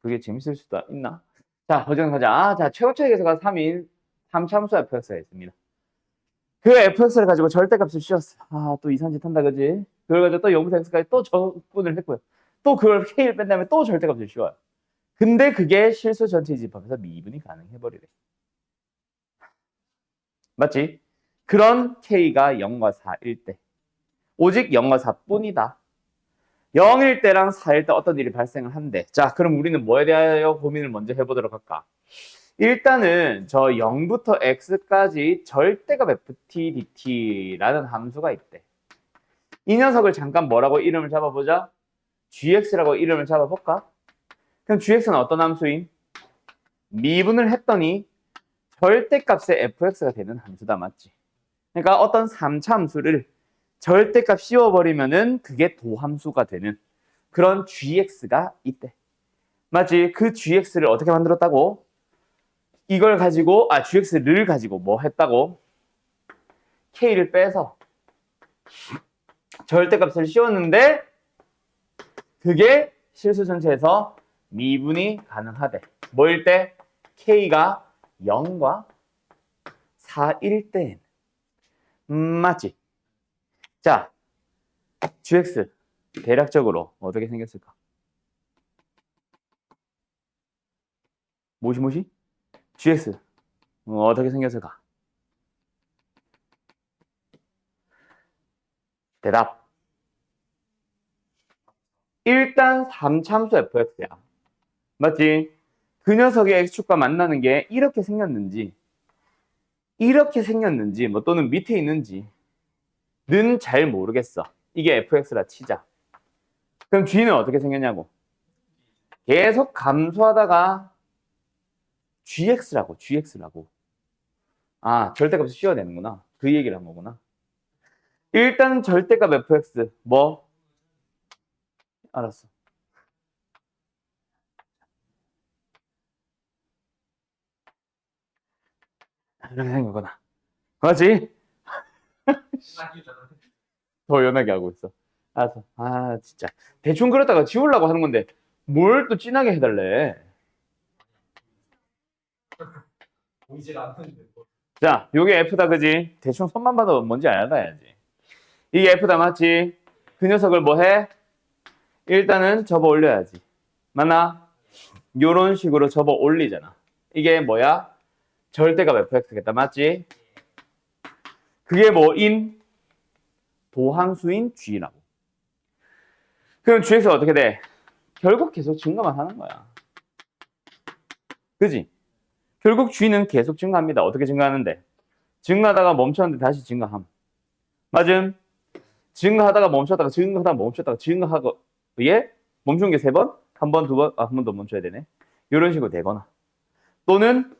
그게 재밌을 수도 있나? 자, 버전 가자. 자, 최고차의 계수가 3인 3참수 fx가 있습니다. 그 fx를 가지고 절대값을 씌웠어. 또 이상한 짓 한다, 그지? 그걸 가지고 또 0부터 x까지 또 적분을 했고요. 또 그걸 k를 뺀 다음에 또 절대값을 씌워요. 근데 그게 실수 전체 집합에서 미분이 가능해버리래. 맞지? 그런 k가 0과 4일 때 오직 0과 4뿐이다. 0일 때랑 4일 때 어떤 일이 발생을 한대. 자, 그럼 우리는 뭐에 대하여 고민을 먼저 해보도록 할까? 일단은 저 0부터 x까지 절대값 ft dt라는 함수가 있대. 이 녀석을 잠깐 뭐라고 이름을 잡아보자. gx라고 이름을 잡아볼까? 그럼 gx는 어떤 함수임? 미분을 했더니 절대값의 fx가 되는 함수다, 맞지? 그러니까 어떤 3차 함수를 절대값 씌워버리면은 그게 도함수가 되는 그런 gx가 있대. 맞지? 그 gx를 어떻게 만들었다고? 이걸 가지고 gx를 가지고 뭐 했다고? k를 빼서 절대값을 씌웠는데 그게 실수 전체에서 미분이 가능하대. 뭐일 때? k가 0과 4일 때. 맞지? 자, gx 대략적으로 어떻게 생겼을까? 뭐시? gx 어떻게 생겼을까? 대답. 일단 3참수 fx야. 맞지? 그 녀석의 x축과 만나는 게 이렇게 생겼는지 뭐 또는 밑에 있는지는 잘 모르겠어. 이게 fx라 치자. 그럼 g는 어떻게 생겼냐고? 계속 감소하다가 gx라고. 절대값을 씌워내는구나. 그 얘기를 한 거구나. 일단 절대값 fx 뭐? 알았어. 이렇게 생겼구나. 맞지? 더 연하게 하고 있어. 알았어. 진짜. 대충 그렸다가 지우려고 하는 건데 뭘 또 진하게 해달래. 보이지가 않는데. 자, 요게 F다, 그지? 대충 손만 봐도 뭔지 알아야지. 이게 F다, 맞지? 그 녀석을 뭐 해? 일단은 접어 올려야지. 맞나? 요런 식으로 접어 올리잖아. 이게 뭐야? 절대값 fx겠다, 맞지? 그게 뭐인? 도함수인 g라고. 그럼 gx가 어떻게 돼? 결국 계속 증가만 하는 거야. 그지? 결국 g는 계속 증가합니다. 어떻게 증가하는데? 증가하다가 멈췄는데 다시 증가함. 맞음? 증가하다가 멈췄다가 증가하고 예? 멈춘 게 3번? 한 번, 두 번? 한 번 더 멈춰야 되네. 이런 식으로 되거나 또는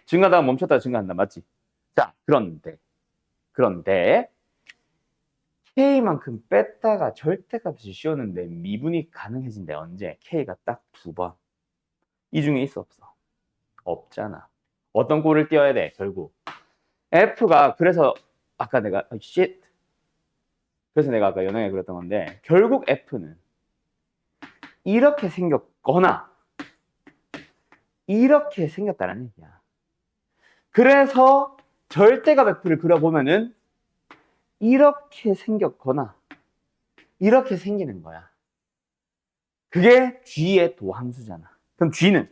증가하다가 멈췄다가 증가한다. 맞지? 자, 그런데 K만큼 뺐다가 절대값이 씌웠는데 미분이 가능해진대. 언제? K가 딱 2번. 이 중에 있어, 없어? 없잖아. 어떤 꼴을 띄워야 돼, 결국? F가 그래서 아까 내가 그래서 내가 아까 연영에 그랬던 건데 결국 F는 이렇게 생겼거나 이렇게 생겼다는 얘기야. 그래서 절대값 F를 그려보면은 이렇게 생겼거나 이렇게 생기는 거야. 그게 G의 도함수잖아. 그럼 G는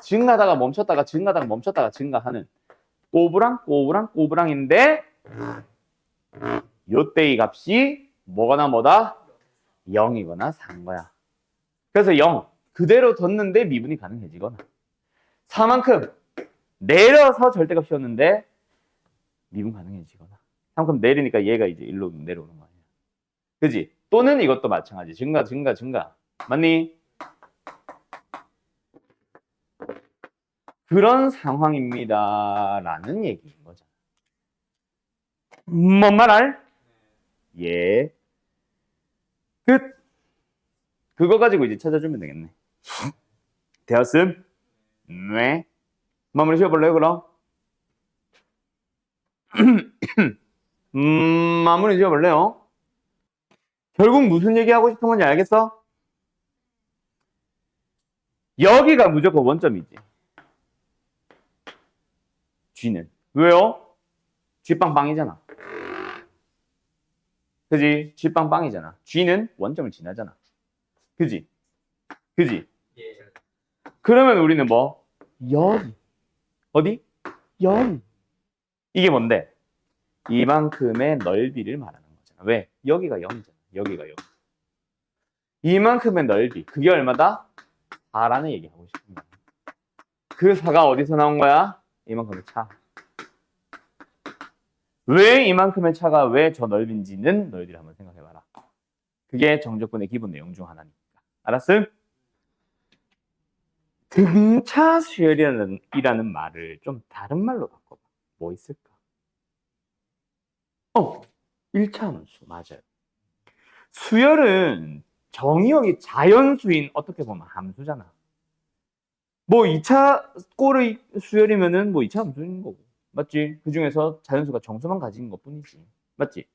증가하다가 멈췄다가 증가하는 꼬부랑인데 요때 이 값이 뭐거나 뭐다? 0이거나 4인 거야. 그래서 0 그대로 뒀는데 미분이 가능해지거나 4만큼 내려서 절대값이었는데 미분 가능해지거나 3만큼 내리니까 얘가 이제 일로 내려오는 거 아니야. 그지? 또는 이것도 마찬가지. 증가. 맞니? 그런 상황입니다. 라는 얘기인 거죠. 뭔 말할? 예. 끝. 그거 가지고 이제 찾아주면 되겠네. 되었음? 네. 마무리 지어볼래요, 그럼? 마무리 지어볼래요? 결국 무슨 얘기하고 싶은 건지 알겠어? 여기가 무조건 원점이지. G는. 왜요? G빵빵이잖아. 그지? G빵빵이잖아. G는 원점을 지나잖아. 그지? 그지? 예. 그러면 우리는 뭐? 여기. 어디? 여기. 이게 뭔데? 이만큼의 넓이를 말하는 거잖아. 왜? 여기가 0이잖아. 여기가 0. 이만큼의 넓이. 그게 얼마다? 4라는 얘기하고 싶은 거야. 그 4가 어디서 나온 거야? 이만큼의 차. 왜 이만큼의 차가 왜 저 넓인지는 너희들이 한번 생각해봐라. 그게 정적분의 기본 내용 중 하나니까. 알았음? 등차 수열이라는 말을 좀 다른 말로 바꿔봐. 뭐 있을까? 1차 함수. 맞아요. 수열은 정의역이 자연수인 어떻게 보면 함수잖아. 뭐 2차 꼴의 수열이면은 뭐 2차 함수인 거고. 맞지? 그 중에서 자연수가 정수만 가진 것 뿐이지. 맞지?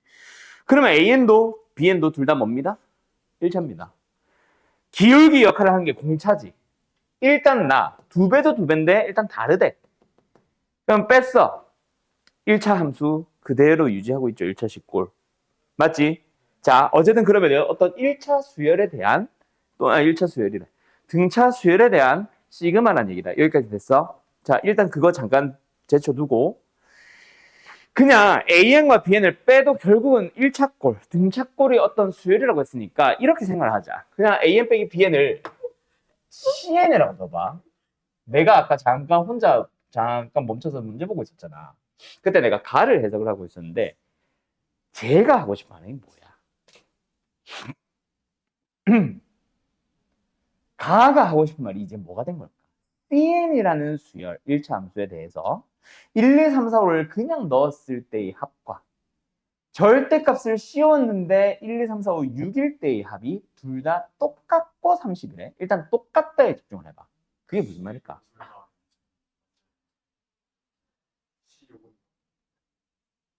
그러면 AN도 BN도 둘 다 뭡니다? 1차입니다. 기울기 역할을 하는 게 공차지. 일단 두 배도 두 배인데 일단 다르대. 그럼 뺐어. 1차 함수 그대로 유지하고 있죠. 1차 식골. 맞지? 자, 어쨌든 그러면 어떤 1차 수열에 대한 1차 수열이래. 등차 수열에 대한 시그마란 얘기다. 여기까지 됐어. 자, 일단 그거 잠깐 제쳐두고 그냥 AN과 BN을 빼도 결국은 1차 꼴, 등차 꼴이 어떤 수열이라고 했으니까 이렇게 생각을 하자. 그냥 AN 빼기 BN을 CN이라고 넣어봐. 내가 아까 잠깐 멈춰서 문제 보고 있었잖아. 그때 내가 가를 해석을 하고 있었는데 제가 하고 싶은 반응이 뭐야? 가가 하고 싶은 말이 이제 뭐가 된 걸까? CN이라는 수열, 1차 함수에 대해서 1, 2, 3, 4, 5를 그냥 넣었을 때의 합과 절대값을 씌웠는데 1, 2, 3, 4, 5, 6일 때의 합이 둘 다 똑같고 30이래. 일단 똑같다에 집중을 해봐. 그게 무슨 말일까?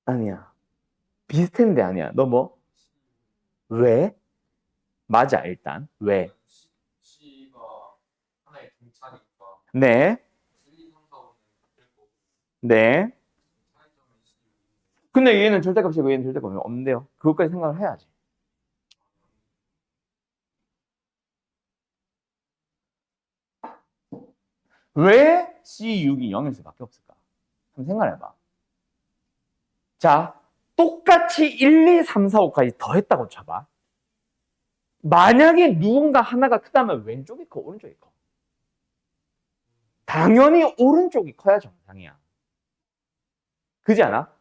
아니야. 비슷한데 아니야. 너 뭐? 왜? 맞아, 일단. 왜? C가 하나의 등차니까 네. 1, 2, 3, 4, 5는 같을 거고 네. 차이점은 C. 근데 얘는 절대값이고 얘는 절대값이 없는데요. 그것까지 생각을 해야지. 왜 C6이 0일 수밖에 없을까? 한번 생각해봐. 자, 똑같이 1, 2, 3, 4, 5까지 더했다고 쳐봐. 만약에 누군가 하나가 크다면 왼쪽이 커, 오른쪽이 커? 당연히 오른쪽이 커야 정상이야. 그지 않아?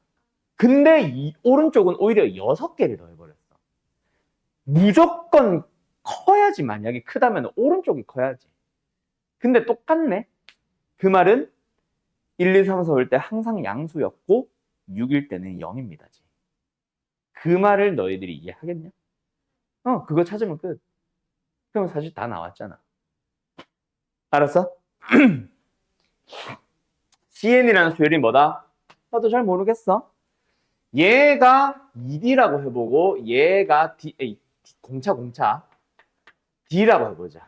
근데 이 오른쪽은 오히려 6개를 더해버렸어. 무조건 커야지, 만약에 크다면 오른쪽이 커야지. 근데 똑같네. 그 말은 1, 2, 3, 4 올 때 항상 양수였고 6일 때는 0입니다. 그 말을 너희들이 이해하겠냐? 그거 찾으면 끝. 그럼 사실 다 나왔잖아. 알았어? CN이라는 수열이 뭐다? 나도 잘 모르겠어. 얘가 2D라고 해보고 얘가 공차 D라고 해보자.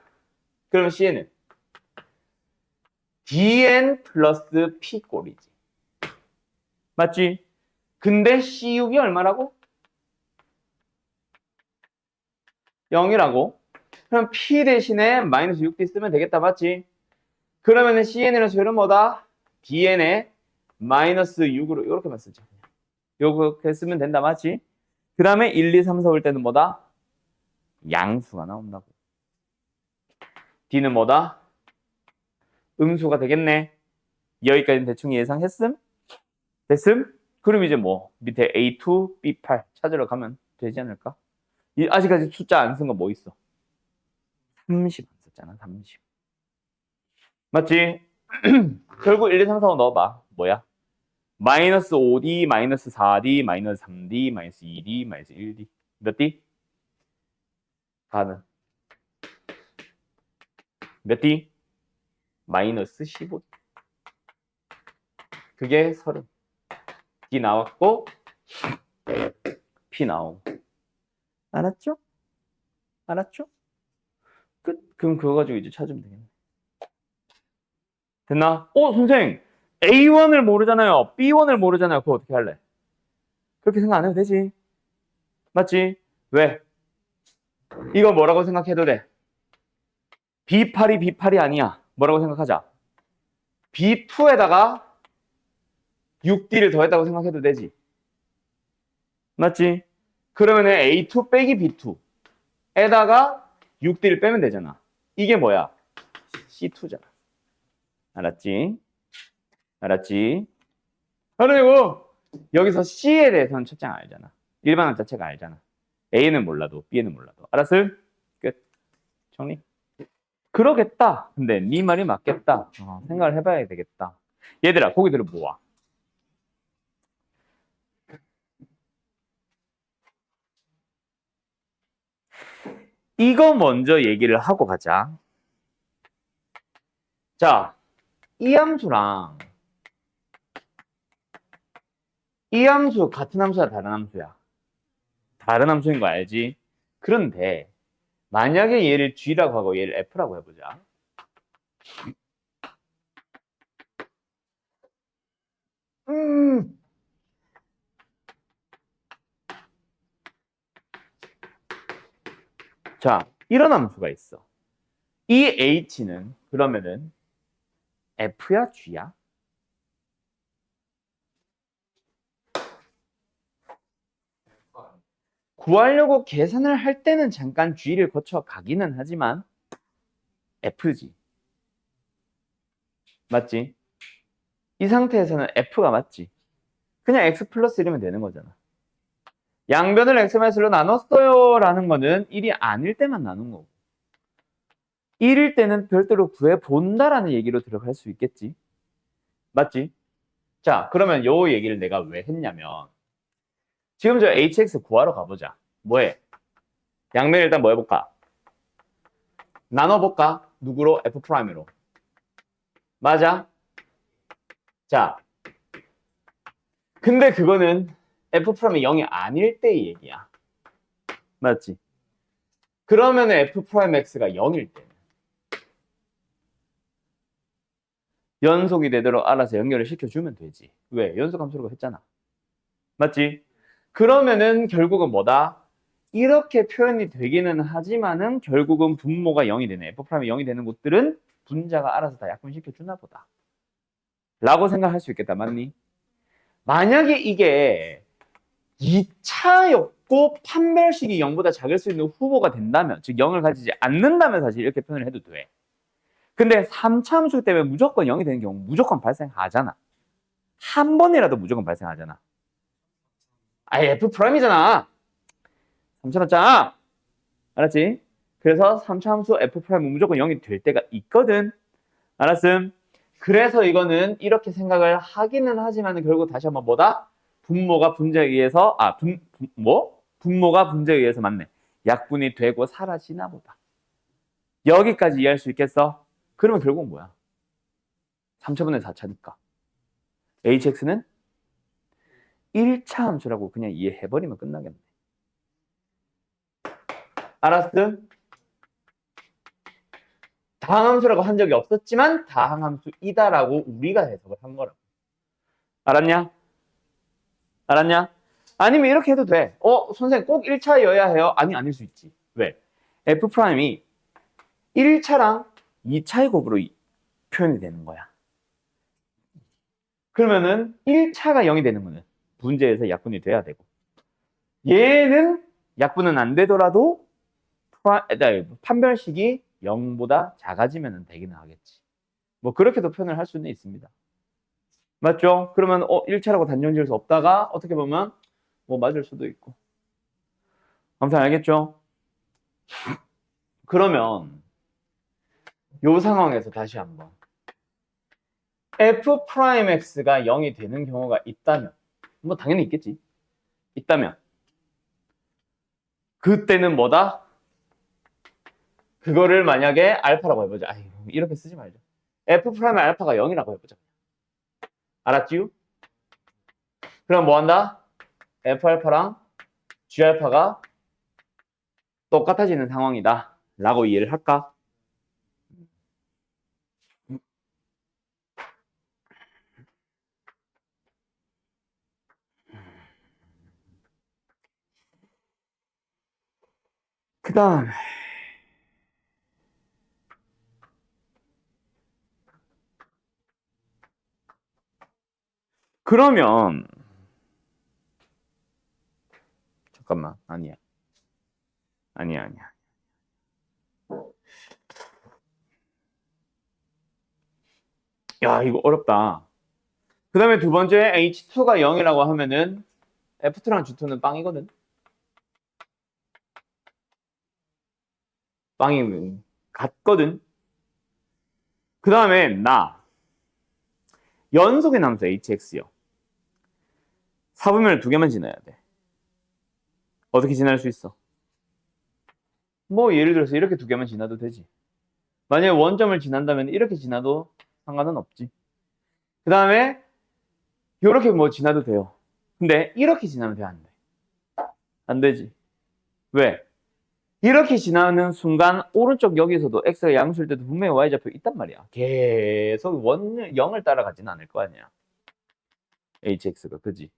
그러면 CN은 DN 플러스 P 꼴이지. 맞지? 근데 C6이 얼마라고? 0이라고? 그럼 P 대신에 마이너스 6D 쓰면 되겠다. 맞지? 그러면 CN이라는 수열은 뭐다? DN에 마이너스 6으로 이렇게만 쓰자. 요렇게 쓰면 된다. 맞지? 그 다음에 1, 2, 3, 4 올 때는 뭐다? 양수가 나온다고. D는 뭐다? 음수가 되겠네. 여기까지는 대충 예상했음? 됐음? 그럼 이제 뭐 밑에 A2, B8 찾으러 가면 되지 않을까? 아직까지 숫자 안 쓴 거 뭐 있어? 30 안 썼잖아. 30. 맞지? 결국 1, 2, 3, 4, 5 넣어봐. 뭐야? 마이너스 5D, 마이너스 4D, 마이너스 3D, 마이너스 2D, 마이너스 1D. 몇 D? 가는. 몇 D? 마이너스 15D. 그게 30. D 나왔고 P 나오고. 알았죠? 알았죠? 끝. 그럼 그거 가지고 이제 찾으면 되겠네. 됐나? 선생, A1을 모르잖아요. B1을 모르잖아요. 그거 어떻게 할래? 그렇게 생각 안 해도 되지. 맞지? 왜? 이거 뭐라고 생각해도 돼? B8이 아니야. 뭐라고 생각하자? B2에다가 6D를 더했다고 생각해도 되지. 맞지? 그러면 A2 빼기 B2에다가 6D를 빼면 되잖아. 이게 뭐야? C2잖아. 알았지? 알았지? 그리고 여기서 C에 대해서는 첫째 알잖아. 일반항 자체가 알잖아. A는 몰라도 B는 몰라도. 알았어? 끝. 정리. 그러겠다. 근데 네 말이 맞겠다. 생각을 해봐야 되겠다. 얘들아, 고기들을 모아. 이거 먼저 얘기를 하고 가자. 자, 이 함수랑 이 함수 같은 함수야, 다른 함수야? 다른 함수인 거 알지? 그런데 만약에 얘를 G라고 하고 얘를 F라고 해보자. 음. 자, 이런 함수가 있어. 이 H는 그러면은 F야, G야? 구하려고 계산을 할 때는 잠깐 G를 거쳐 가기는 하지만 F지. 맞지? 이 상태에서는 F가 맞지. 그냥 X 플러스 이러면 되는 거잖아. 양변을 X-로 나눴어요 라는 거는 1이 아닐 때만 나눈 거고 1일 때는 별도로 구해본다라는 얘기로 들어갈 수 있겠지. 맞지? 자, 그러면 요 얘기를 내가 왜 했냐면 지금 저 hx 구하러 가보자. 뭐해? 양면 일단 뭐 해볼까? 나눠볼까? 누구로? F'으로. 맞아? 자, 근데 그거는 F'이 0이 아닐 때의 얘기야. 맞지? 그러면 F'X가 0일 때 연속이 되도록 알아서 연결을 시켜주면 되지. 왜? 연속함수라고 했잖아. 맞지? 그러면은 결국은 뭐다? 이렇게 표현이 되기는 하지만은 결국은 분모가 0이 되네. F'이 0이 되는 곳들은 분자가 알아서 다 약분시켜 주나 보다. 라고 생각할 수 있겠다. 맞니? 만약에 이게 2차였고 판별식이 0보다 작을 수 있는 후보가 된다면, 즉 0을 가지지 않는다면 사실 이렇게 표현을 해도 돼. 근데 3차 함수 때문에 무조건 0이 되는 경우 무조건 발생하잖아. 한 번이라도 무조건 발생하잖아. 아예 F'이잖아. 3차였잖아. 알았지? 그래서 3차 함수 F'은 무조건 0이 될 때가 있거든. 알았음? 그래서 이거는 이렇게 생각을 하기는 하지만 결국 다시 한번 뭐다? 분모가 분자에 의해서 분모가 분자에 의해서 맞네. 약분이 되고 사라지나 보다. 여기까지 이해할 수 있겠어? 그러면 결국은 뭐야? 3차분의 4차니까. hx는 1차 함수라고 그냥 이해해버리면 끝나겠네. 알았음? 다항함수라고 한 적이 없었지만 다항함수이다라고 우리가 해석을 한 거라고. 알았냐? 알았냐? 아니면 이렇게 해도 돼. 선생님 꼭 1차여야 해요? 아니, 아닐 수 있지. 왜? F'이 1차랑 2차의 곱으로 표현이 되는 거야. 그러면은 1차가 0이 되는 거는 분자에서 약분이 돼야 되고 얘는 약분은 안 되더라도 판별식이 0보다 작아지면 되기는 하겠지. 뭐 그렇게도 표현을 할 수는 있습니다. 맞죠? 그러면 1차라고 단정 지을 수 없다가 어떻게 보면 뭐 맞을 수도 있고. 아무튼 알겠죠? 그러면 이 상황에서 다시 한번 F'X가 0이 되는 경우가 있다면 뭐 당연히 있겠지. 있다면 그때는 뭐다? 그거를 만약에 알파라고 해보자. 아유, 이렇게 쓰지 말자. F'의 알파가 0이라고 해보자. 알았지요? 그럼 뭐 한다? F알파랑 G알파가 똑같아지는 상황이다 라고 이해를 할까? 그 다음에 그러면 잠깐만 아니야. 야 이거 어렵다. 그 다음에 두 번째 H2가 0이라고 하면은 F2랑 G2는 빵이거든. 빵이 같거든. 그 다음에 나 연속의 남수 HX요. 4분면을 두 개만 지나야 돼. 어떻게 지날 수 있어? 뭐 예를 들어서 이렇게 두 개만 지나도 되지. 만약에 원점을 지난다면 이렇게 지나도 상관은 없지. 그 다음에 이렇게 뭐 지나도 돼요. 근데 이렇게 지나면 돼, 안 돼? 안 되지. 왜? 이렇게 지나는 순간 오른쪽 여기서도 x가 양수일 때도 분명히 y좌표 있단 말이야. 계속 0을 따라가지는 않을 거 아니야. hx가 그지?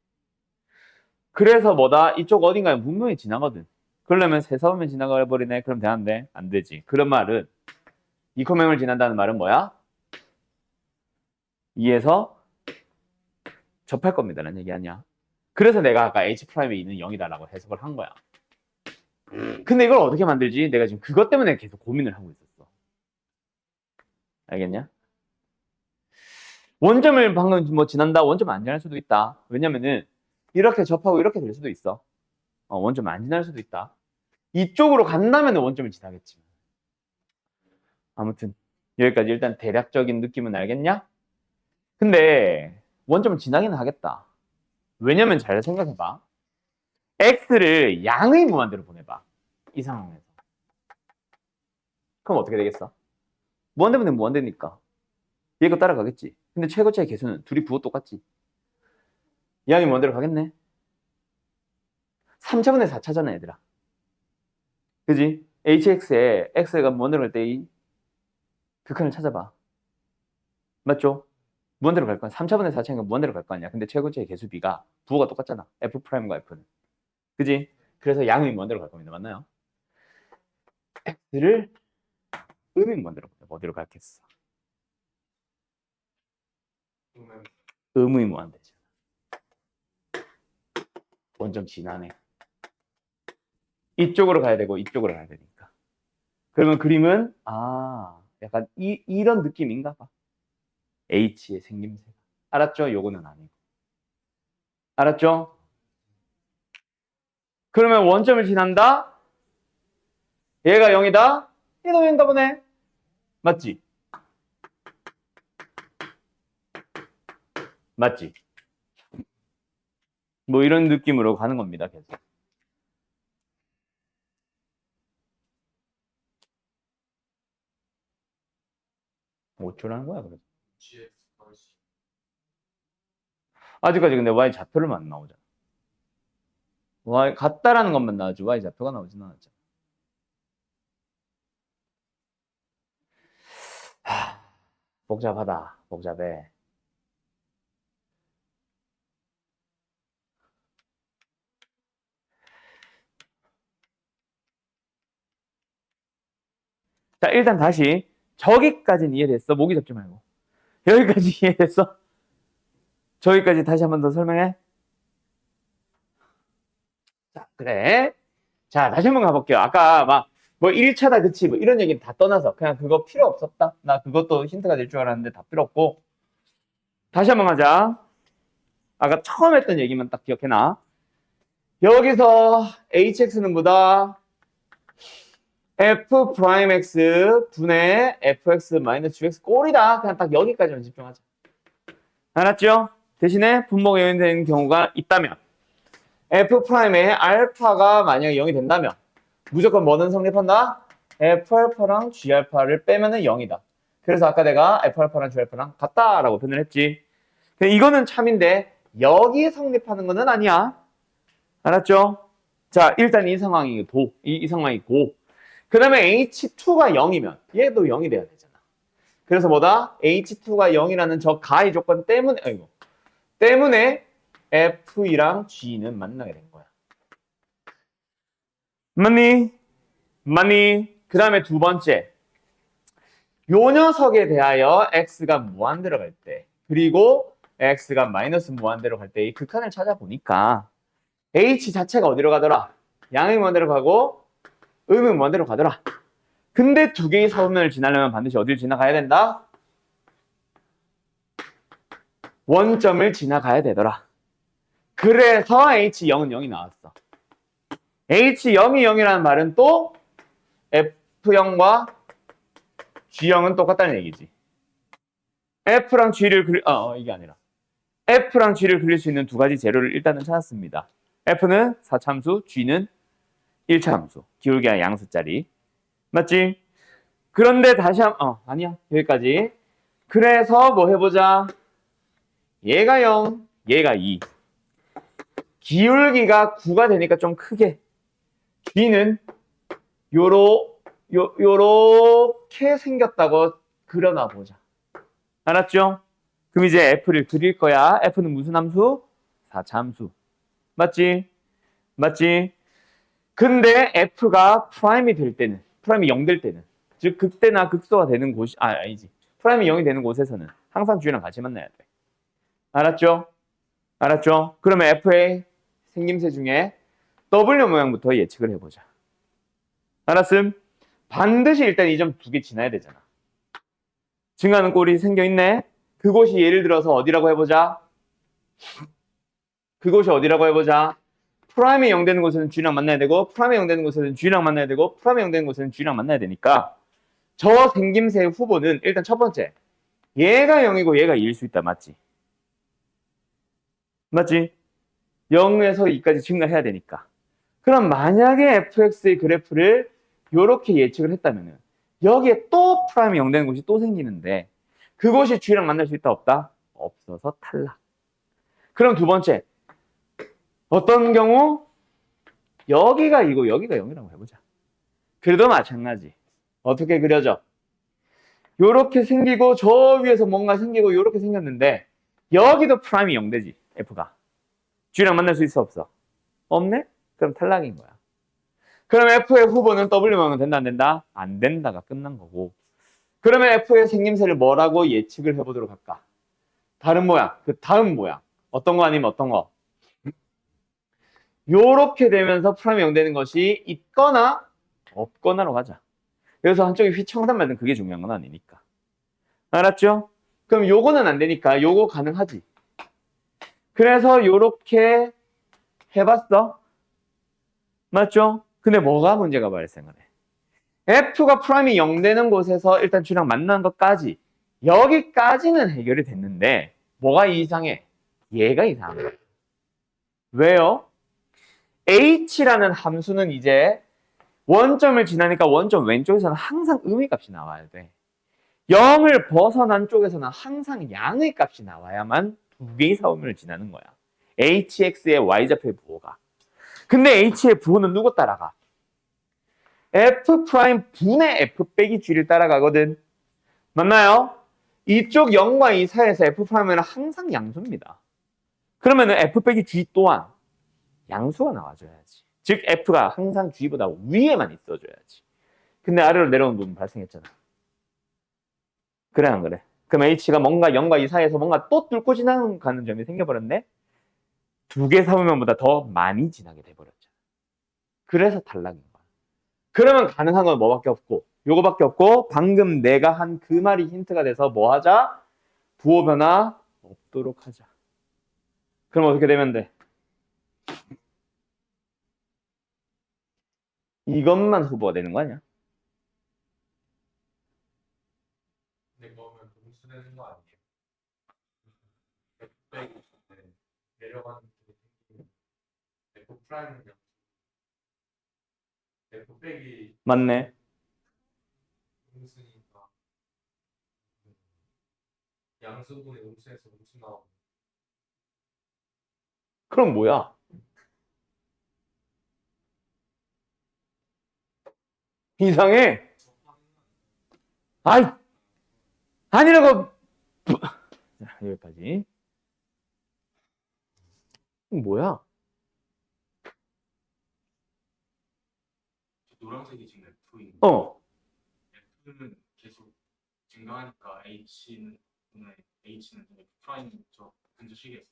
그래서 뭐다? 이쪽 어딘가에 분명히 지나거든. 그러려면 세서면 지나가 버리네. 그럼 되는데 안 되지. 그런 말은 이코맹을 지난다는 말은 뭐야? 2에서 접할 겁니다. 라는 얘기 아니야. 그래서 내가 아까 H'에 있는 0이다라고 해석을 한 거야. 근데 이걸 어떻게 만들지? 내가 지금 그것 때문에 계속 고민을 하고 있었어. 알겠냐? 원점을 방금 뭐 지난다. 원점 안 지날 수도 있다. 왜냐면은 이렇게 접하고 이렇게 될 수도 있어. 원점 안 지날 수도 있다. 이쪽으로 간다면 원점을 지나겠지. 아무튼 여기까지 일단 대략적인 느낌은 알겠냐? 근데 원점을 지나기는 하겠다. 왜냐면 잘 생각해봐. x를 양의 무한대로 보내봐. 이 상황에서. 그럼 어떻게 되겠어? 무한대면 무한대니까 얘가 따라가겠지. 근데 최고차의 개수는 둘이 부호 똑같지. 양이 무한대로 가겠네. 3차분의 4차잖아 얘들아. 그지? hx에 x가 무한대로 갈 때 이 극한을 찾아봐. 맞죠? 무한대로 갈 거야. 3차분의 4차니까 무한대로 갈 거 아니야. 근데 최고차의 개수 b가 부호가 똑같잖아. f'과 f는. 그지? 그래서 양의 무한대로 갈 겁니다. 맞나요? x를 음의 무한대로 어디로 갔겠어? 음의 무한대죠. 원점 지나네. 이쪽으로 가야 되고 이쪽으로 가야 되니까. 그러면 그림은 약간 이런 느낌인가 봐. H의 생김새가. 알았죠? 요거는 아니고. 알았죠? 그러면 원점을 지난다? 얘가 0이다? 얘도 0인가 보네. 맞지? 맞지? 뭐 이런 느낌으로 가는 겁니다. 계속. 뭐 어쩌라는 거야, 그래서. GX 플러스 아직까지 근데 Y 좌표를만 안 나오잖아. Y 같다라는 것만 나오지 Y 좌표가 나오진 않았잖아. 복잡하다. 복잡해. 자, 일단 다시 저기까지는 이해됐어. 모기 잡지 말고. 여기까지 이해됐어? 저기까지 다시 한 번 더 설명해. 자, 그래. 자, 다시 한번 가볼게요. 아까 막 뭐 1차다 그치 뭐 이런 얘기는 다 떠나서 그냥 그거 필요 없었다. 나 그것도 힌트가 될 줄 알았는데 다 필요 없고. 다시 한번 하자. 아까 처음 했던 얘기만 딱 기억해놔. 여기서 hx는 뭐다? f 프라임 x 분의 fx 마이너스 gx 꼴이다. 그냥 딱 여기까지만 집중하자. 알았죠? 대신에 분모가 0이 되는 경우가 있다면 f 프라임의 알파가 만약에 0이 된다면 무조건 뭐는 성립한다? F알파랑 G알파를 빼면은 0이다. 그래서 아까 내가 F알파랑 G알파랑 같다라고 표현을 했지. 이거는 참인데 여기 성립하는 거는 아니야. 알았죠? 자, 일단 이 상황이 이 상황이 고. 그 다음에 H2가 0이면 얘도 0이 돼야 되잖아. 그래서 뭐다? H2가 0이라는 저 가의 조건 때문에 F랑 G는 만나게 된 거야. 맞니? 맞니? 그 다음에 두 번째. 요 녀석에 대하여 x가 무한대로 갈 때, 그리고 x가 마이너스 무한대로 갈 때 이 극한을 찾아보니까 h 자체가 어디로 가더라? 양의 무한대로 가고 음의 무한대로 가더라. 근데 두 개의 사분면을 지나려면 반드시 어디를 지나가야 된다? 원점을 지나가야 되더라. 그래서 h0은 0이 나왔어. h0이 0이라는 말은 또 f0과 g0은 똑같다는 얘기지. f랑 g를 이게 아니라 f랑 g를 그릴 수 있는 두 가지 재료를 일단은 찾았습니다. f는 4차함수, g는 1차함수. 기울기가 양수짜리. 맞지? 그런데 다시 아니야. 여기까지. 그래서 뭐 해보자. 얘가 0, 얘가 2. 기울기가 9가 되니까 좀 크게. g는 요렇게 생겼다고 그려놔 보자. 알았죠? 그럼 이제 f를 그릴 거야. f는 무슨 함수? 4차함수. 맞지? 맞지? 근데 f가 프라임이 될 때는, 프라임이 0 될 때는, 즉 극대나 극소가 되는 곳이 아니지. 프라임이 0이 되는 곳에서는 항상 g랑 같이 만나야 돼. 알았죠? 알았죠? 그러면 f의 생김새 중에 W 모양부터 예측을 해보자. 알았음? 반드시 일단 이 점 두 개 지나야 되잖아. 증가하는 꼴이 생겨있네. 그곳이 예를 들어서 어디라고 해보자. 그곳이 어디라고 해보자. 프라임이 0 되는 곳에는 G랑 만나야 되고, 프라임이 0 되는 곳에는 G랑 만나야 되고, 프라임이 0 되는 곳에는 G랑 만나야 되니까 저 생김새의 후보는 일단 첫 번째, 얘가 0이고 얘가 2일 수 있다. 맞지? 맞지? 0에서 2까지 증가해야 되니까. 그럼 만약에 fx의 그래프를 이렇게 예측을 했다면 여기에 또 프라임이 0 되는 곳이 또 생기는데 그곳이 G랑 만날 수 있다 없다? 없어서 탈락. 그럼 두 번째, 어떤 경우? 여기가 2고 여기가 0이라고 해보자. 그래도 마찬가지. 어떻게 그려져? 요렇게 생기고 저 위에서 뭔가 생기고 요렇게 생겼는데 여기도 프라임이 0 되지. f가. G랑 만날 수 있어 없어? 없네? 그럼 탈락인 거야. 그럼 f의 후보는 W만은 된다 안 된다? 안 된다가 끝난 거고. 그러면 f의 생김새를 뭐라고 예측을 해보도록 할까? 다른 모양, 그 다음 모양. 어떤 거 아니면 어떤 거? 요렇게 되면서 프라임이 0 되는 것이 있거나 없거나로 가자. 그래서 한쪽이 휘청한단 그게 중요한 건 아니니까. 알았죠? 그럼 요거는 안 되니까 요거 가능하지. 그래서 요렇게 해봤어. 맞죠? 근데 뭐가 문제가 발생을 해? f가 프라임이 0 되는 곳에서 일단 G랑 만난 것까지 여기까지는 해결이 됐는데 뭐가 이상해? 얘가 이상한 거야. 왜요? h라는 함수는 이제 원점을 지나니까 원점 왼쪽에서는 항상 음의 값이 나와야 돼. 0을 벗어난 쪽에서는 항상 양의 값이 나와야만 두 개의 사분면을 지나는 거야. hx의 y좌표의 부호가. 근데 h의 부호는 누구 따라가? f 프라임 분의 f 빼기 g를 따라가거든. 맞나요? 이쪽 0과 이 사이에서 f 프라임은 항상 양수입니다. 그러면 f 빼기 g 또한 양수가 나와줘야지. 즉 f가 항상 g보다 위에만 있어줘야지. 근데 아래로 내려오는 부분 발생했잖아. 그래 안 그래? 그럼 h가 뭔가 0과 이 사이에서 뭔가 또 뚫고 지나가는 점이 생겨버렸네? 두 개 사분면보다 더 많이 지나게 돼버렸잖아. 그래서 탈락인 거야. 그러면 가능한 건 뭐밖에 없고 요거밖에 없고 방금 내가 한 그 말이 힌트가 돼서 뭐 하자? 부호 변화 없도록 하자. 그럼 어떻게 되면 돼? 이것만 후보가 되는 거 아니야? 근데 그러면 동수되는 거 아니에요? F 빼기 내려가는 게 생기면 F 프라임은 F 빼기 맞네. 음수니까 양수분의 음수에서 음수 나오고 그럼 뭐야? 이상해. 아이, 아니라고. 자, 여기까지. 뭐야? 노란색이 지금 F인 F는 계속 증가하니까 H는 F 프라임 저 분수 시계에서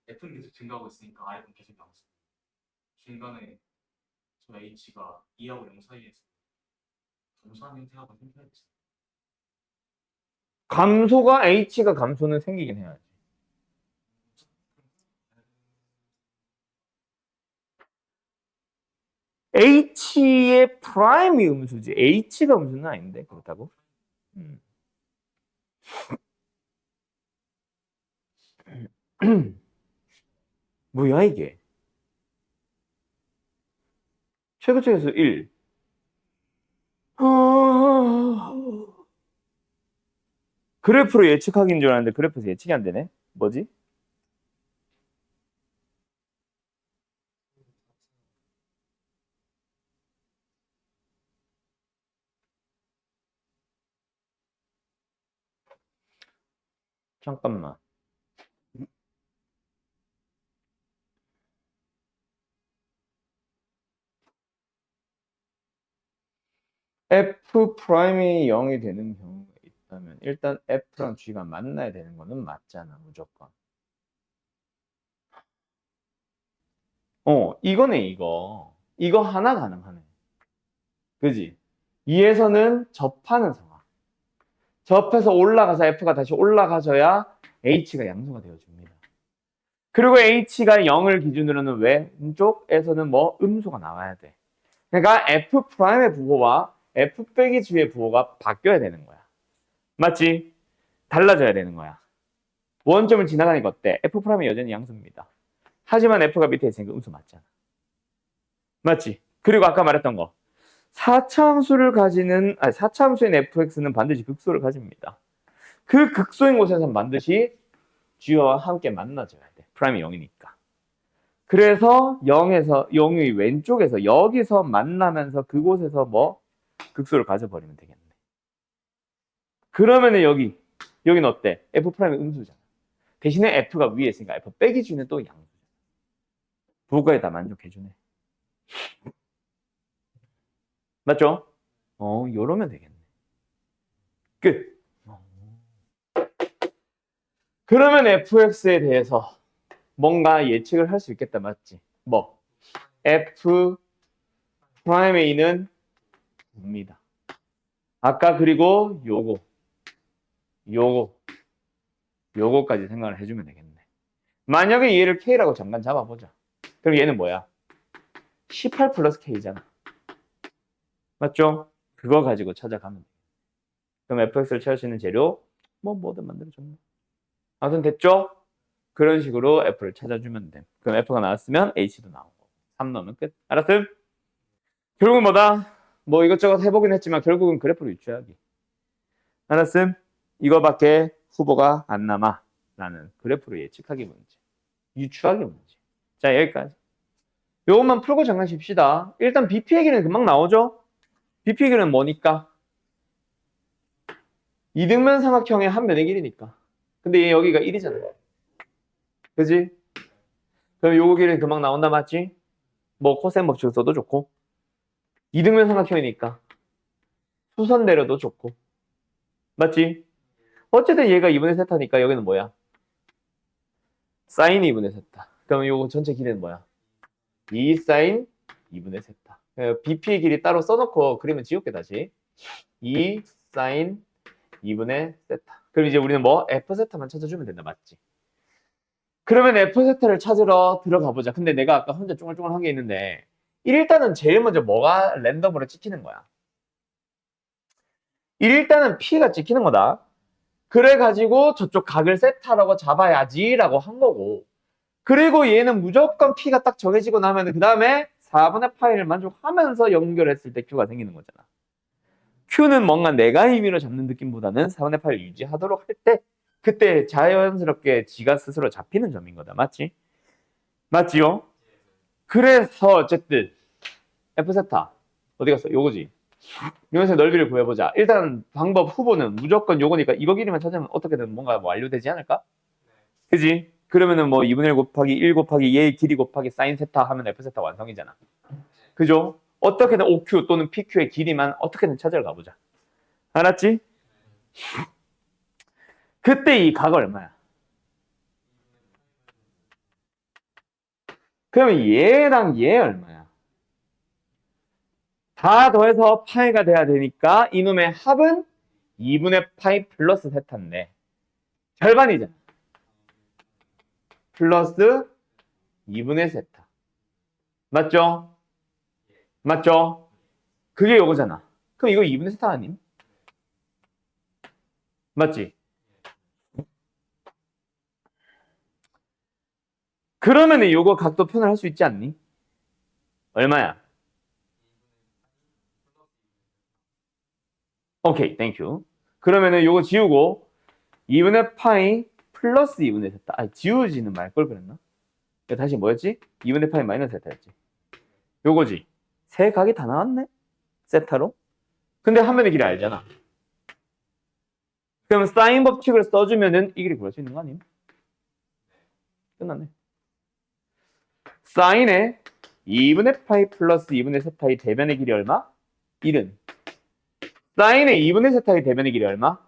F는 계속 증가하고 있으니까 I는 계속 남았어. 중간에 저 H가 2하고 0 사이에서 감소하는 형태가 생겨야지. 감소가 H가 감소는 생기긴 해야지. H의 프라임이 음수지 H가 음수는 아닌데 그렇다고? 뭐야 이게? 최고점에서 1. 그래프로 예측하기인 줄 알았는데 그래프에서 예측이 안 되네. 뭐지? 잠깐만. F 프라임이 0이 되는 경우가 있다면 일단 F랑 G가 만나야 되는 거는 맞잖아 무조건. 이거네 이거. 이거 하나 가능하네. 그지? 2에서는 접하는 상황. 접해서 올라가서 F가 다시 올라가줘야 H가 양수가 되어줍니다. 그리고 H가 0을 기준으로는 왼쪽에서는 뭐 음수가 나와야 돼. 그러니까 F 프라임의 부호와 F 빼기 G의 부호가 바뀌어야 되는 거야. 맞지? 달라져야 되는 거야. 원점을 지나가니까 어때? F 프라임이 여전히 양수입니다. 하지만 F가 밑에 있으니까 음수 맞잖아. 맞지? 그리고 아까 말했던 거. 4차함수인 fx는 반드시 극소를 가집니다. 그 극소인 곳에서 반드시 g와 함께 만나줘야 돼. 프라임이 0이니까. 그래서 0의 왼쪽에서 여기서 만나면서 그곳에서 뭐 극소를 가져버리면 되겠네. 그러면은 여기는 어때? f 프라임이 음수잖아. 대신에 f가 위에 있으니까 f 빼기 g는 또 양수잖아. 부호까지 다 만족해주네. 맞죠? 요러면 되겠네. 끝. 그러면 fx에 대해서 뭔가 예측을 할 수 있겠다. 맞지? 뭐? f 프라임 a는 뭡니다. 아까 그리고 요거까지 생각을 해주면 되겠네. 만약에 얘를 k라고 잠깐 잡아보자. 그럼 얘는 뭐야? 18 플러스 k잖아. 맞죠? 그거 가지고 찾아가면 돼. 그럼 fx를 채울 수 있는 재료 뭐든 만들어줬네. 아무튼 됐죠? 그런 식으로 f를 찾아주면 돼. 그럼 f가 나왔으면 h도 나오고 3 넣으면 끝. 알았음? 결국은 뭐다? 뭐 이것저것 해보긴 했지만 결국은 그래프로 유추하기. 알았음? 이거밖에 후보가 안 남아. 라는 그래프로 예측하기 문제. 유추하기 문제. 자, 여기까지. 요것만 풀고 잠깐 쉽시다. 일단 BP 얘기는 금방 나오죠? BP 얘기는 뭐니까? 이등변 삼각형의 한 면의 길이니까. 근데 얘 여기가 1이잖아. 그지? 그럼 요거 길이 금방 나온다, 맞지? 뭐 코사인 법칙을 써도 좋고. 이등변 삼각형이니까 수선 내려도 좋고. 맞지? 어쨌든 얘가 2분의 세타니까 여기는 뭐야? 사인 2분의 세타. 그러면 요거 전체 길이는 뭐야? 2 사인 2분의 세타. BP의 길이 따로 써놓고 그리면 지울게 다시. 2 사인 2분의 세타. 그럼 이제 우리는 뭐? F 세타만 찾아주면 된다. 맞지? 그러면 F 세타를 찾으러 들어가 보자. 근데 내가 아까 혼자 쫑알쫑알 한 게 있는데 일단은 제일 먼저 뭐가 랜덤으로 찍히는 거야? 일단은 P가 찍히는 거다. 그래가지고 저쪽 각을 세타라고 잡아야지라고 한 거고. 그리고 얘는 무조건 P가 딱 정해지고 나면 그 다음에 4분의 파이를 만족하면서 연결했을 때 Q가 생기는 거잖아. Q는 뭔가 내가 임의로 잡는 느낌보다는 4분의 파이를 유지하도록 할 때 그때 자연스럽게 지가 스스로 잡히는 점인 거다. 맞지? 맞지요? 그래서 어쨌든 F 세타 어디 갔어? 요거지. 요것의 넓이를 구해보자. 일단 방법 후보는 무조건 요거니까 이거 길이만 찾으면 어떻게든 뭔가 뭐 완료되지 않을까? 그지? 그러면은 뭐 2분의 1 곱하기 1 곱하기 얘의 길이 곱하기 사인 세타 하면 F 세타 완성이잖아. 그죠? 어떻게든 OQ 또는 PQ의 길이만 어떻게든 찾으러 가보자. 알았지? 그때 이 각 얼마야? 그러면 얘랑 얘 얼마야? 다 더해서 파이가 돼야 되니까 이놈의 합은 2분의 파이 플러스 세타인데 절반이잖아. 플러스 2분의 세타. 맞죠? 맞죠? 그게 요거잖아. 그럼 이거 2분의 세타 아님? 맞지? 그러면은 요거 각도 표현을 할 수 있지 않니? 얼마야? 오케이, 땡큐. 그러면은 요거 지우고 2분의 파이 플러스 2분의 세타. 아, 지우지는 말 걸 그랬나? 다시 뭐였지? 2분의 파이 마이너스 세타였지. 요거지. 세 각이 다 나왔네? 세타로? 근데 한 면의 길이 알잖아. 그러면 사인 법칙을 써주면은 이 길이 구할 수 있는 거 아니에요? 끝났네. 사인의 2분의 파이 플러스 2분의 세타의 대변의 길이 얼마? 1은. 사인의 2분의 세타의 대변의 길이 얼마?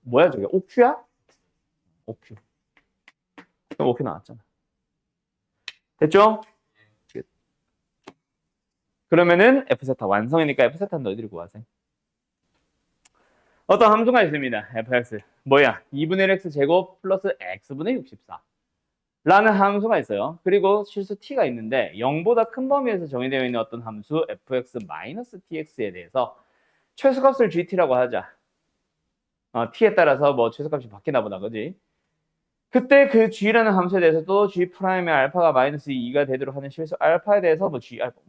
뭐야 저게? OQ야? OQ. 그럼 OQ 나왔잖아. 됐죠? 그러면은 F세타 완성이니까 F세타는 너희들이 구하세요. 어떤 함수가 있습니다. fx. 뭐야? 2분의 1 x 제곱 플러스 x분의 64. 라는 함수가 있어요. 그리고 실수 t가 있는데 0보다 큰 범위에서 정의되어 있는 어떤 함수 fx-tx에 대해서 최소값을 gt라고 하자. t에 따라서 뭐 최소값이 바뀌나 보다, 그지? 그때 그 g라는 함수에 대해서도 g'의 알파가 마이너스 2가 되도록 하는 실수 알파에 대해서 뭐 g 알파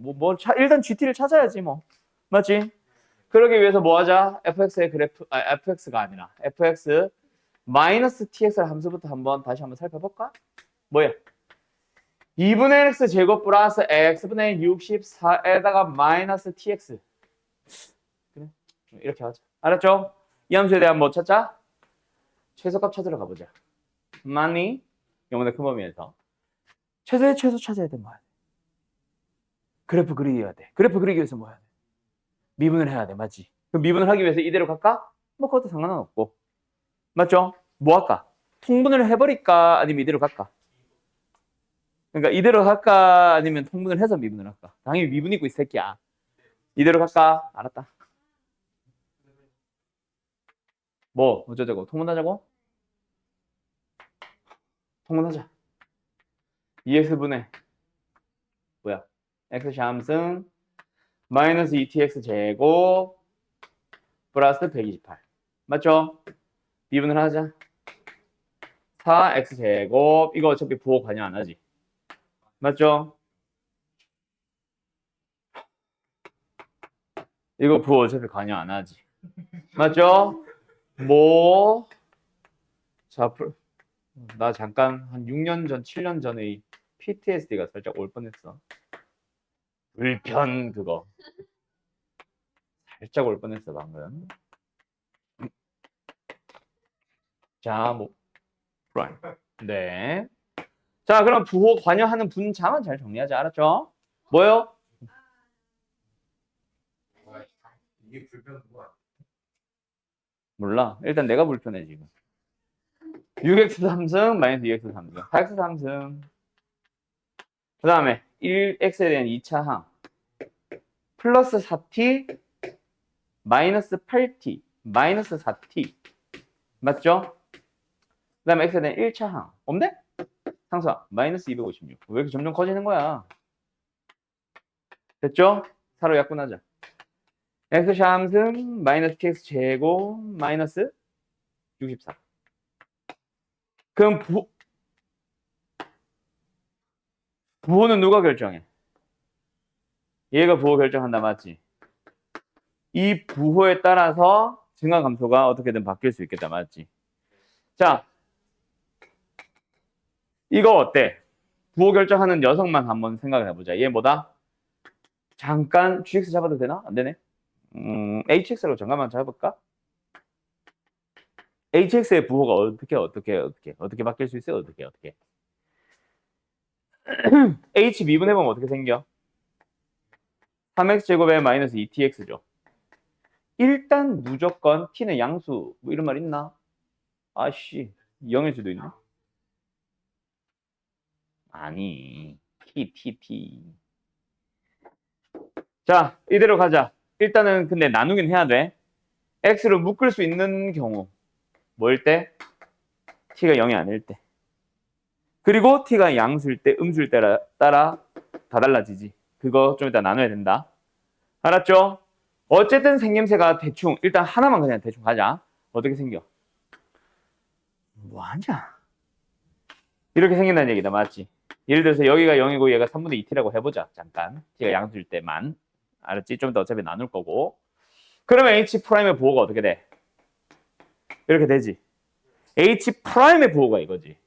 일단 gt를 찾아야지 뭐. 맞지? 그러기 위해서 뭐 하자? fx의 그래프, fx가 아니라 fx 마이너스 tx의 함수부터 다시 한번 살펴볼까? 뭐야? 2분의 x 제곱 플러스 x분의 64에다가 마이너스 tx. 그래? 이렇게 하자. 알았죠? 이 함수에 대한 뭐 찾자? 최소값 찾으러 가보자. 많이 0보다 큰 범위에서 최소의 최소 찾아야 돼. 뭐 해야 돼? 그래프 그리기해야 돼. 그래프 그리기 위해서 뭐 해야 돼? 미분을 해야 돼. 맞지? 그럼 미분을 하기 위해서 이대로 갈까? 뭐 그것도 상관은 없고. 맞죠? 뭐 할까? 통분을 해버릴까? 아니면 이대로 갈까? 그러니까 이대로 갈까? 아니면 통분을 해서 미분을 할까? 당연히 미분 있고 이 새끼야. 이대로 갈까? 알았다. 뭐 어쩌자고? 통분하자고? 통분하자. 2x분의 뭐야? x 샴승 마이너스 2tx 제곱 플러스 128. 맞죠? 미분을 하자. 4x 제곱. 이거 어차피 부호 관여 안 하지. 맞죠? 이거 부호 어차피 관여 안 하지. 맞죠? 뭐? 자, 나 잠깐 한 6년 전, 7년 전에 PTSD가 살짝 올 뻔했어. 불편 그거. 살짝 올 뻔했어 방금. 자, 뭐 네. 자, 그럼 부호 관여하는 분자만 잘 정리하자. 알았죠? 뭐요? 이게 불편한 거야. 몰라. 일단 내가 불편해 지금. 6x 3승 마이너스 2x 3승 4x 3승. 그 다음에 1x에 대한 2차 항 플러스 4t 마이너스 8t 마이너스 4t 맞죠? 그 다음에 x에 대한 1차 항 없네? 상수항 마이너스 256. 왜 이렇게 점점 커지는 거야? 됐죠? 사로 약분하자. x 샴승 마이너스 tx 제곱 마이너스 64. 그럼 부호는 누가 결정해? 얘가 부호 결정한다, 맞지? 이 부호에 따라서 증가감소가 어떻게든 바뀔 수 있겠다, 맞지? 자, 이거 어때? 부호 결정하는 녀석만 한번 생각을 해보자. 얘 뭐다? 잠깐 gx 잡아도 되나? 안 되네. hx로 잠깐만 잡을까? hx의 부호가 어떻게 바뀔 수 있어요? 어떻게? h 미분해보면 어떻게 생겨? 3x제곱에 마이너스 2tx죠. 일단 무조건 t는 양수 뭐 이런 말 있나? 아씨 0일 수도 있나? 아니 t. 자 이대로 가자. 일단은 근데 나누긴 해야 돼. x로 묶을 수 있는 경우 뭐일 때? t가 0이 아닐 때. 그리고 t가 양수일 때 음수일 때 따라 다 달라지지. 그거 좀 이따 나눠야 된다. 알았죠? 어쨌든 생김새가 대충 일단 하나만 그냥 대충 가자. 어떻게 생겨? 뭐하냐? 이렇게 생긴다는 얘기다. 맞지? 예를 들어서 여기가 0이고 얘가 3분의 2t라고 해보자. 잠깐. t가 양수일 때만. 알았지? 좀 이따 어차피 나눌 거고. 그러면 H'의 부호가 어떻게 돼? 이렇게 되지. H'의 부호가 이거지.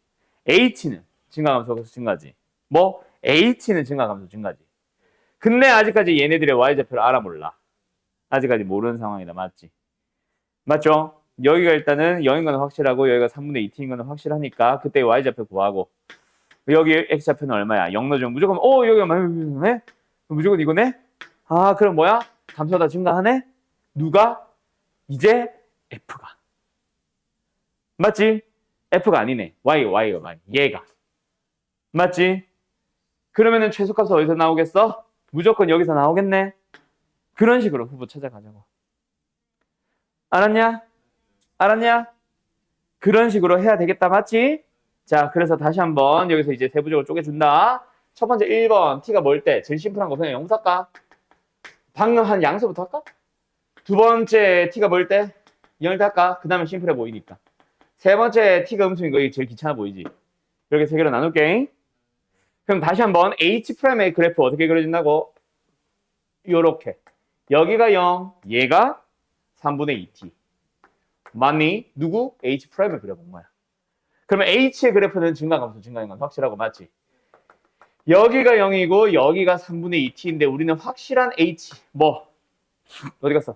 H는 증가함수 증가지. 뭐? H는 증가함수 증가지. 근데 아직까지 얘네들의 Y좌표를 알아 몰라. 아직까지 모르는 상황이다. 맞지? 맞죠? 여기가 일단은 0인 건 확실하고 여기가 3분의 2t인 건 확실하니까 그때 Y좌표 구하고 여기 X좌표는 얼마야? 0 넣어주면 무조건 여기가 네? 무조건 이거네? 아 그럼 뭐야? 감소가 다 증가하네? 누가? 이제 F가. 맞지? F가 아니네. Y. 얘가. 맞지? 그러면은 최소값은 어디서 나오겠어? 무조건 여기서 나오겠네? 그런 식으로 후보 찾아가자고. 알았냐? 알았냐? 그런 식으로 해야 되겠다. 맞지? 자, 그래서 다시 한번 여기서 이제 세부적으로 쪼개준다. 첫 번째 1번. t가 뭘 때? 제일 심플한 거 그냥 0 살까? 방금 한 양수부터 할까? 두 번째 t가 뭘 때? 0일 때 할까? 그 다음에 심플해 보이니까. 세 번째 t가 음수인 거 제일 귀찮아 보이지? 이렇게 세 개로 나눌게. 그럼 다시 한번 H'의 그래프 어떻게 그려진다고? 요렇게. 여기가 0, 얘가 3분의 2t. 맞니? 누구? H'을 그려본 거야. 그러면 H의 그래프는 증가감수, 증가인 건 확실하고 맞지? 여기가 0이고 여기가 3분의 2t인데 우리는 확실한 H 뭐? 어디 갔어?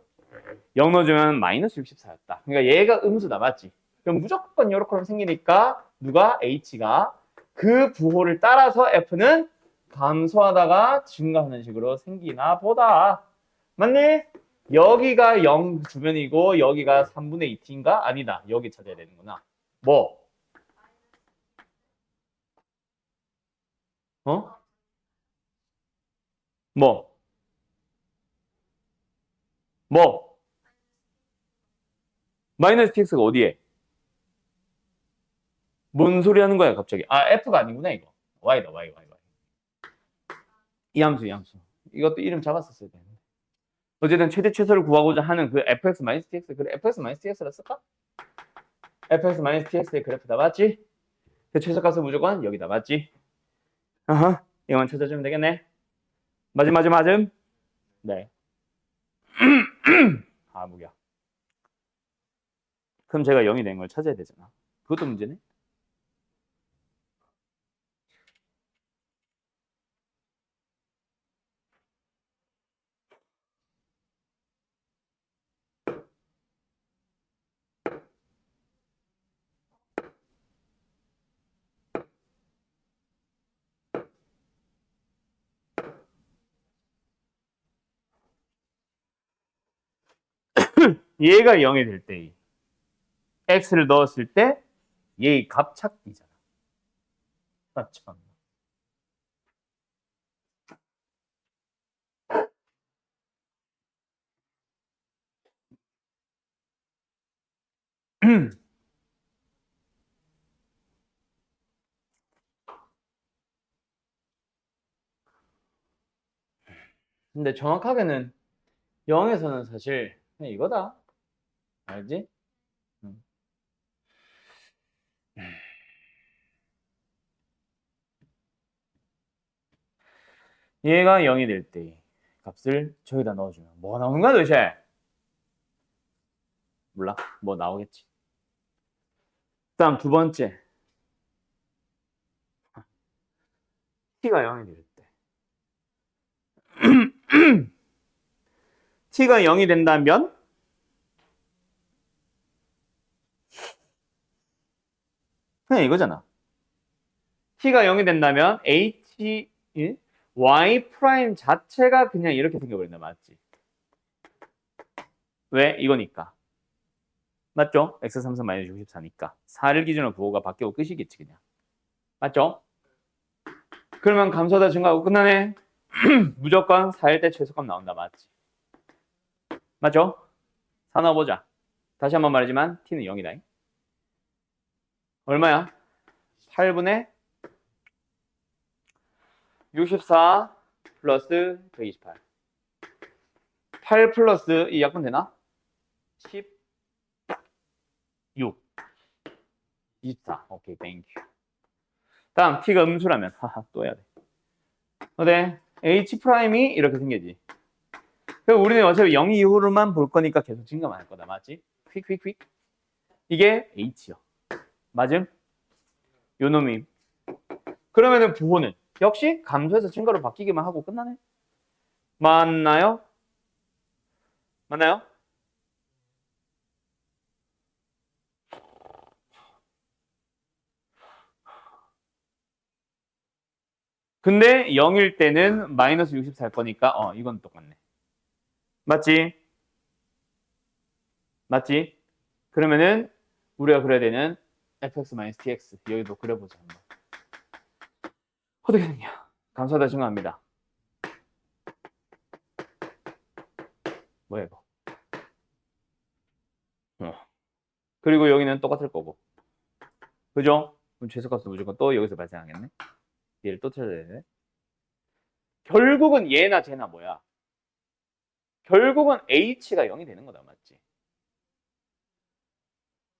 0 넣어주면 마이너스 64였다. 그러니까 얘가 음수다. 맞지? 그럼 무조건 이렇게 생기니까 누가? H가 그 부호를 따라서 F는 감소하다가 증가하는 식으로 생기나 보다. 맞니? 여기가 0 주변이고 여기가 3분의 2t인가? 아니다. 여기 찾아야 되는구나. 뭐? 어? 뭐? 뭐? 마이너스 tx가 어디에? 뭔 소리 하는 거야 갑자기? 아 f가 아니구나 이거. y다 y. 이 함수 이 함수. 이것도 이름 잡았었어야 되는데. 어쨌든 최대 최소를 구하고자 하는 그 fx-tx 그래 fx-tx라 쓸까? fx-tx의 그래프다 맞지? 그 최소값은 무조건 여기다 맞지? 아하 이거만 찾아주면 되겠네. 맞음. 네. 아 무기야. 그럼 제가 0이 된 걸 찾아야 되잖아. 그것도 문제네. 얘가 0이 될 때 x를 넣었을 때 얘의 값 찾기잖아. 아, 참. 근데 정확하게는 0에서는 사실 그냥 이거다. 알지? 음. 얘가 0이 될 때 값을 저기다 넣어주면 뭐가 나오는 거야 도대체? 몰라. 뭐 나오겠지. 다음 두 번째. t가 0이 될 때. t가 0이 된다면 그냥 이거잖아. t가 0이 된다면 h y 프라임 자체가 그냥 이렇게 생겨버린다. 맞지? 왜? 이거니까. 맞죠? x33 마이너스 64니까 4를 기준으로 부호가 바뀌고 끝이겠지 그냥. 맞죠? 그러면 감소하다 증가하고 끝나네. 무조건 4일 때 최소값 나온다. 맞지? 맞죠? 4 넣어보자. 다시 한번 말하지만 t는 0이다. 얼마야? 8분의 64 플러스 128. 8 플러스 이 약분 되나? 16 24. 오케이, 땡큐. 다음 t가 음수라면 하하 또 해야 돼. 어때? h 프라임이 이렇게 생기지. 그럼 우리는 어차피 0 이후로만 볼 거니까 계속 증가만 할 거다. 맞지? 휙휙휙. 이게 h요. 맞음? 요 놈이. 그러면은 부호는 역시 감소해서 증가로 바뀌기만 하고 끝나네. 맞나요? 맞나요? 근데 0일 때는 마이너스 64일 거니까 이건 똑같네. 맞지? 맞지? 그러면은 우리가 그려야 되는 fx-tx 여기도 그려보자 한번. 어떻게 되냐? 감소하다 증가합니다. 뭐야 이거? 그리고 여기는 똑같을 거고. 그죠? 그럼 최소값은 무조건 또 여기서 발생하겠네. 얘를 또 찾아야 되네. 결국은 얘나 쟤나 뭐야? 결국은 h가 0이 되는 거다. 맞지?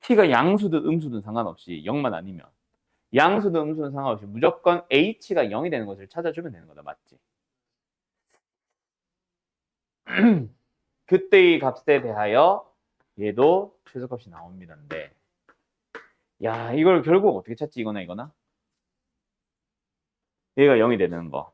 t가 양수든 음수든 상관없이 0만 아니면 양수든 음수든 상관없이 무조건 h가 0이 되는 것을 찾아주면 되는 거다. 맞지? 그때의 값에 대하여 얘도 최소값이 나옵니다인데 야 이걸 결국 어떻게 찾지? 이거나 이거나? 얘가 0이 되는 거.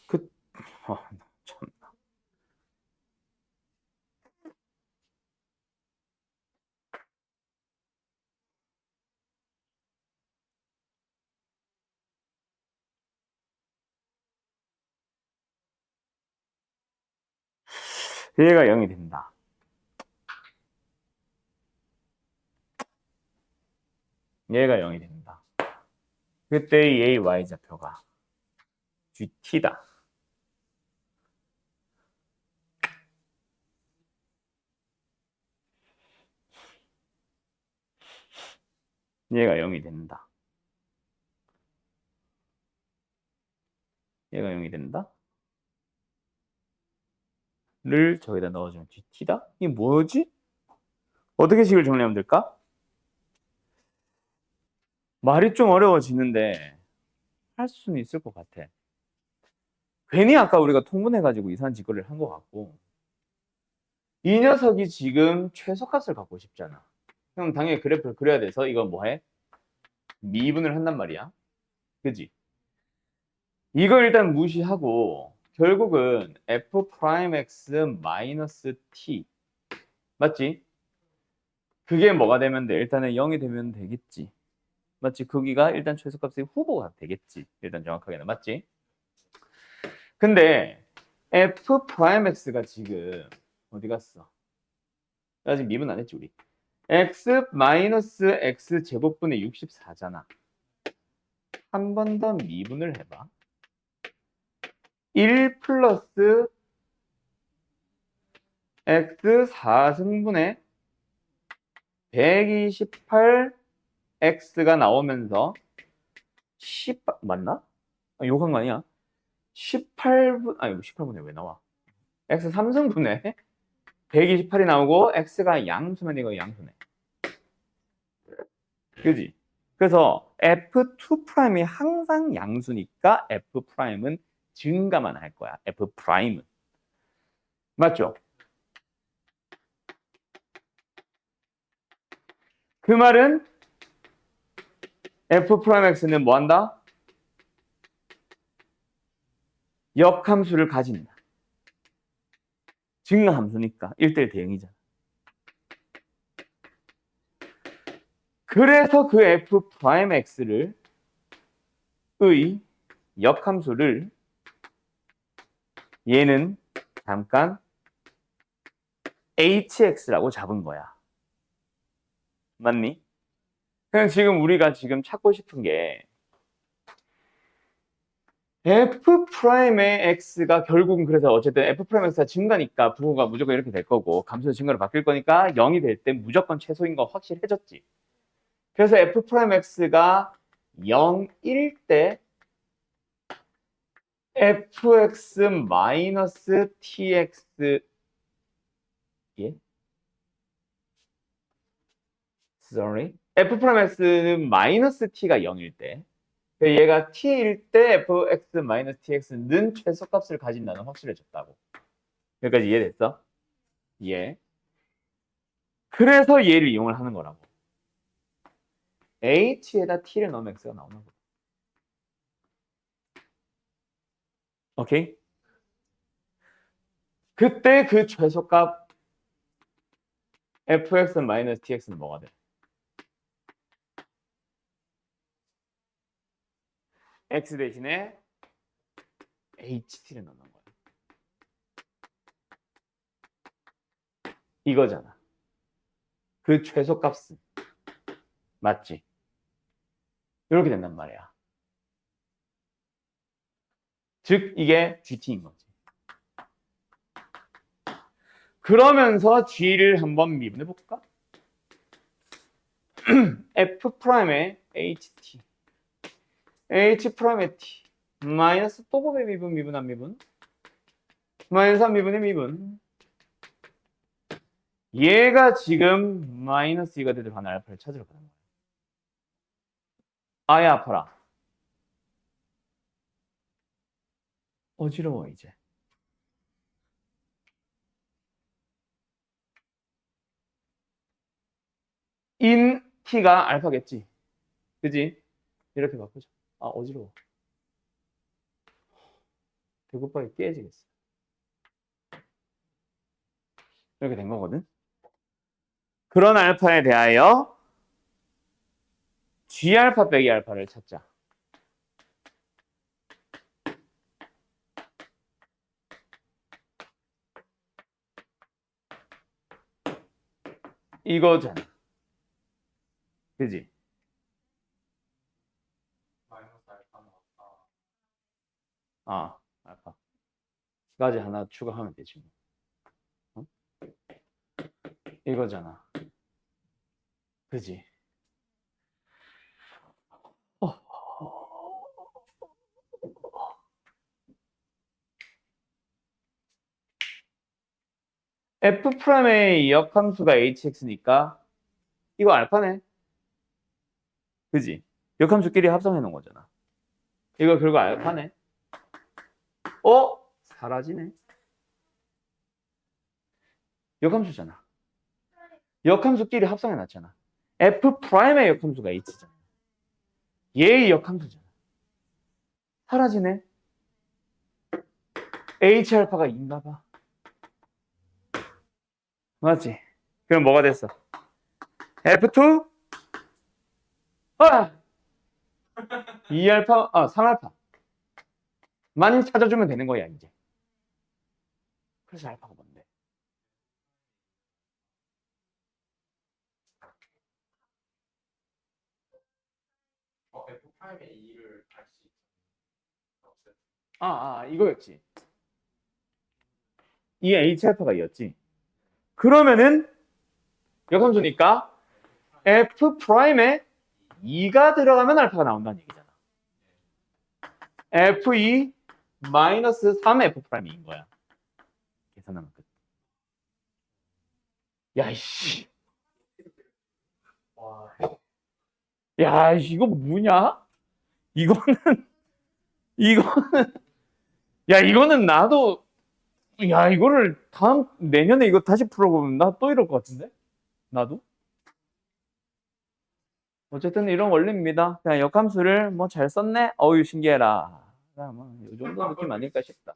그, 참. 얘가 0이 된다. 얘가 0이 된다. 그때의 a, y 좌표가 GT다. 얘가 0이 된다. 얘가 0이 된다. 를 저기다 넣어주면 GT다? 이게 뭐지? 어떻게 식을 정리하면 될까? 말이 좀 어려워지는데 할 수는 있을 것 같아. 괜히 아까 우리가 통분해가지고 이상한 짓거리를 한 것 같고 이 녀석이 지금 최소값을 갖고 싶잖아. 그럼 당연히 그래프를 그려야 돼서 이건 뭐해? 미분을 한단 말이야. 그지? 이걸 일단 무시하고 결국은 f'(x-t) 맞지? 그게 뭐가 되면 돼? 일단은 0이 되면 되겠지. 맞지? 거기가 일단 최소값의 후보가 되겠지. 일단 정확하게는 맞지? 근데 f'x가 지금 어디 갔어? 아직 미분 안 했지 우리. x-x 제곱분의 64잖아. 한 번 더 미분을 해봐. 1 플러스 x 4승분의 128x가 나오면서 10 맞나? 욕한 거 아니야? 18분 아니 18분에 왜 나와? x 3승분의 128이 나오고 x가 양수면 이거 양수네. 그지? 그래서 f2'이 항상 양수니까 f'은 증가만 할 거야. f'은. 맞죠? 그 말은 f'x는 뭐 한다? 역함수를 가진다. 증가함수니까 1대1 대응이잖아. 그래서 그 f'x를 의 역함수를 얘는 잠깐 hx라고 잡은 거야. 맞니? 그냥 지금 우리가 지금 찾고 싶은 게 f'의 x가 결국은 그래서 어쨌든 f'x가 증가니까 부호가 무조건 이렇게 될 거고 감수의 증가로 바뀔 거니까 0이 될 때 무조건 최소인 거 확실해졌지. 그래서 f'x가 0일 때 fx 마이너스 tx 예? Sorry. f'x는 마이너스 t가 0일 때 얘가 t일 때 fx 마이너스 tx는 최소값을 가진다는 확실해졌다고. 여기까지 이해됐어? 예. 그래서 얘를 이용을 하는 거라고. h에다 t를 넣으면 x가 나오는 거. 오케이? 그때 그 최소값 fx 마이너스 tx는 뭐가 돼? x 대신에 ht를 넣는 거야. 이거잖아. 그 최소값은. 맞지? 이렇게 된단 말이야. 즉 이게 GT인 거지. 그러면서 G를 한번 미분해 볼까? F'의 HT H'의 T 마이너스 또 곱의 미분 안 미분 마이너스 3미분의 미분 얘가 지금 마이너스 2가 되도록 하는 알파를 찾으러 가는 거야. 아예 아파라. 어지러워 이제. 인 t가 알파겠지. 그지? 이렇게 바꾸자. 아 어지러워. 배고파게 깨지겠어. 이렇게 된 거거든. 그런 알파에 대하여 G알파 빼기 알파를 찾자. 이거잖아. 그지? 마이너스 알파는 없다. 아, 알파까지 하나 추가하면 되지. 어? 이거잖아. 그지? F'의 역함수가 hx니까 이거 알파네. 그지? 역함수끼리 합성해 놓은 거잖아. 이거 결국 알파네. 사라지네. 역함수잖아. 역함수끼리 합성해 놨잖아. F'의 역함수가 h잖아. 얘의 역함수잖아. 사라지네. H알파가 2인가 봐. 맞지? 그럼 뭐가 됐어? F2? 2알파, 3알파. 만 찾아주면 되는 거야, 이제. 그래서 알파가 뭔데? F'의 2를 알 수 있어. 이거였지. 이 H알파가 이었지. 그러면은 역함수니까 F'에 2가 들어가면 알파가 나온다는 얘기잖아. F2 마이너스 3 F'인 거야. 계산하면 끝. 야, 이씨. 와, 야, 이거 뭐냐? 이거는, 이거는 나도, 이거를 내년에 이거 다시 풀어보면 나 또 이럴 것 같은데? 나도? 어쨌든 이런 원리입니다. 그냥 역함수를 뭐 잘 썼네? 어유 신기해라. 그냥 뭐이 정도 느낌 아닐까 싶다.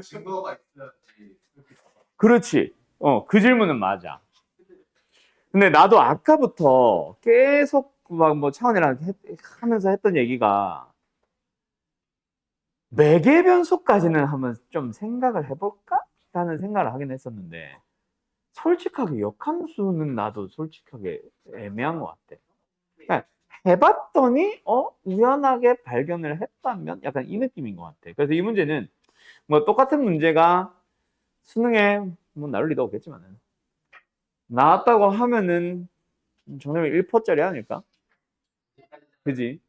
증거가 있어야지. 그렇지. 그 질문은 맞아. 근데 나도 아까부터 계속 막 뭐 차원이랑 하면서 했던 얘기가 매개 변수까지는 한번 좀 생각을 해볼까? 라는 생각을 하긴 했었는데 솔직하게 역함수는 나도 솔직하게 애매한 것 같아. 그러니까 해봤더니 우연하게 발견을 했다면 약간 이 느낌인 것 같아. 그래서 이 문제는 뭐 똑같은 문제가 수능에 뭐 나올 리도 없겠지만은 나왔다고 하면은 정답이 1%짜리 아닐까? 그지?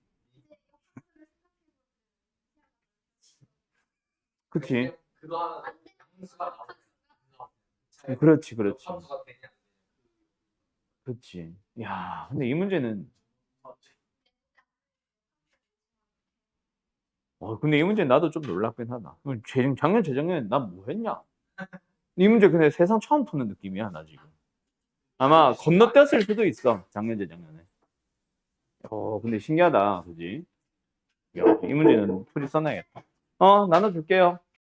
그치? 그거 하는 함수가 그렇지, 그렇지. 함수가 되냐? 그렇지. 야, 근데 이 문제는 근데 이 문제 나도 좀 놀랍긴 하다. 작년, 재작년에 나 뭐 했냐? 이 문제 근데 세상 처음 푸는 느낌이야, 나 지금. 아마 건너뛰었을 수도 있어, 작년, 재작년에. 근데 신기하다, 그지? 야, 이 문제는 풀이 써놔야겠다. 나눠줄게요.